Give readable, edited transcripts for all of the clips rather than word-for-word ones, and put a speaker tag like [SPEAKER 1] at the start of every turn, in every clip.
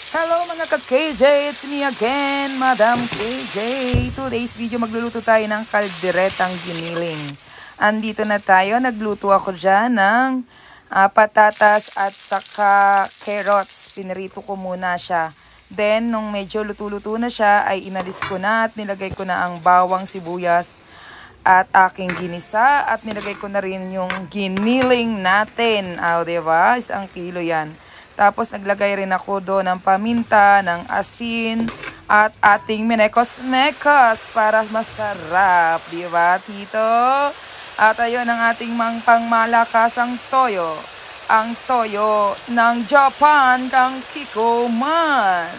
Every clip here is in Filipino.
[SPEAKER 1] Hello mga ka-KJ, it's me again, Madam KJ. Today's video magluluto tayo ng kalderetang giniling. Andito na tayo, nagluto ako dyan ng patatas at saka carrots. Pinirito ko muna siya. Then, nung medyo luto-luto na siya, ay inalis ko na at nilagay ko na ang bawang, sibuyas at aking ginisa. At nilagay ko na rin yung giniling natin. Diba? 1 kilo yan. Tapos naglagay rin ako doon ng paminta, ng asin, at ating minekos-mekos para masarap. Diba, Tito? At ayun ang ating pangmalakasang toyo. Ang toyo ng Japan kang Kikkoman.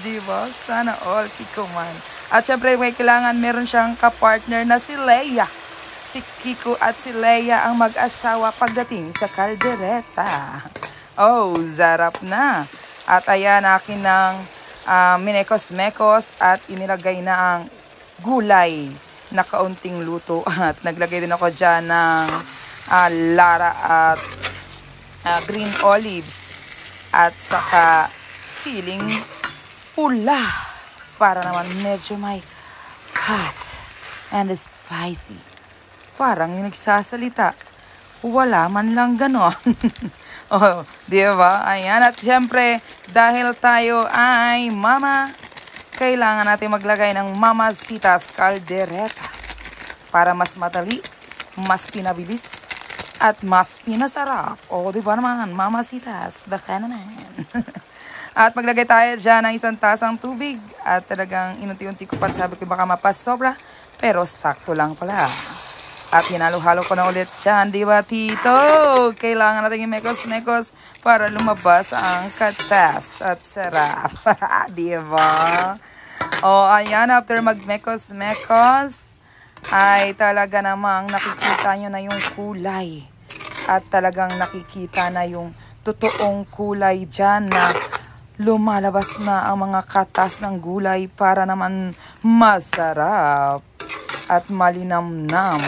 [SPEAKER 1] Diba? Sana all Kikkoman. At syempre may kailangan meron siyang kapartner na si Leia. Si Kiko at si Leia ang mag-asawa pagdating sa kaldereta. Zarap na. At ayan, akin ng minekos-mekos at inilagay na ang gulay na kaunting luto. At naglagay din ako dyan ng lara at green olives at saka siling pula para naman medyo may hot and spicy. Parang yung nagsasalita, wala man lang ganon. Diba? Ayan. At syempre, dahil tayo ay mama, kailangan natin maglagay ng Mamasitas Caldereta para mas madali, mas pinabilis, at mas pinasarap. Diba naman? Mamasitas. Baka naman. At maglagay tayo dyan ng 1 tasang tubig. At talagang inunti-unti ko pa. Sabi ko baka mapasobra. Pero sakto lang pala. At hinalo-halo ko na ulit siya, di ba, Tito? Kailangan natin yung mekos-mekos para lumabas ang katas at sarap. Di ba? Ayan, after mag-mekos-mekos, ay talaga namang nakikita nyo na yung kulay. At talagang nakikita na yung totoong kulay dyan na lumalabas na ang mga katas ng gulay para naman masarap at malinamnam.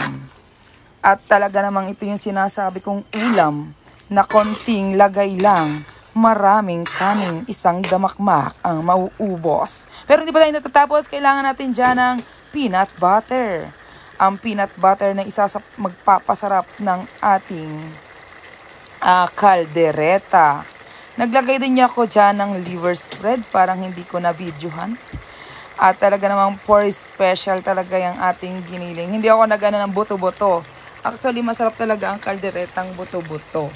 [SPEAKER 1] At talaga namang ito yung sinasabi kong ulam na konting lagay lang, maraming kanin, isang damakmak ang mauubos. Pero hindi pa tayo natatapos, kailangan natin dyan ng peanut butter. Ang peanut butter na isa sa magpapasarap ng ating kaldereta. Naglagay din niya ako dyan ng liver spread, parang hindi ko na-videohan. At talaga namang for special talaga yung ating giniling. Hindi ako nagana ng buto-buto. Actually, masarap talaga ang kalderetang buto-buto.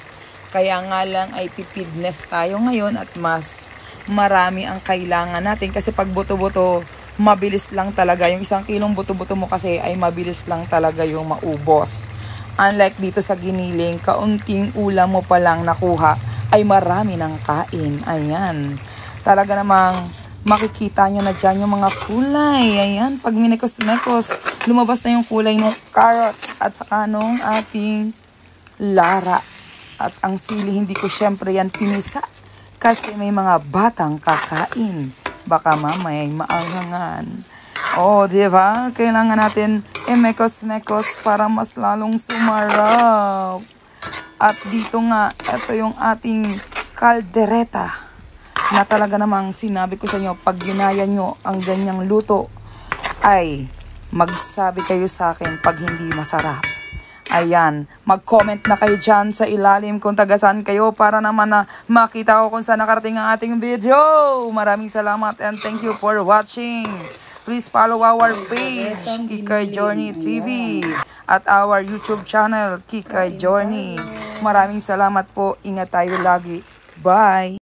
[SPEAKER 1] Kaya nga lang ay tipidness tayo ngayon at mas marami ang kailangan natin. Kasi pag buto-buto, mabilis lang talaga. Yung 1 kilong buto-buto mo kasi ay mabilis lang talaga yung maubos. Unlike dito sa giniling, kaunting ulam mo palang nakuha ay marami ng kain. Ayan. Talaga namang makikita nyo na dyan yung mga kulay. Ayan, pag minekos-mekos, lumabas na yung kulay ng carrots at saka nung ating lara. At ang sili, hindi ko syempre yan pinisa kasi may mga batang kakain. Baka mamaya ay maanghangan. Diba? Kailangan natin mekos-mekos para mas lalong sumarap. At dito nga, ito yung ating kaldereta. Na talaga namang sinabi ko sa inyo, pag ginaya nyo ang ganyang luto, ay magsabi kayo sa akin pag hindi masarap. Ayan, mag-comment na kayo dyan sa ilalim kung taga-saan kayo para naman na makita ko kung saan nakarating ang ating video. Maraming salamat and thank you for watching. Please follow our page, Kikay Journey TV, at our YouTube channel, Kikay Journey. Maraming salamat po. Ingat tayo lagi. Bye!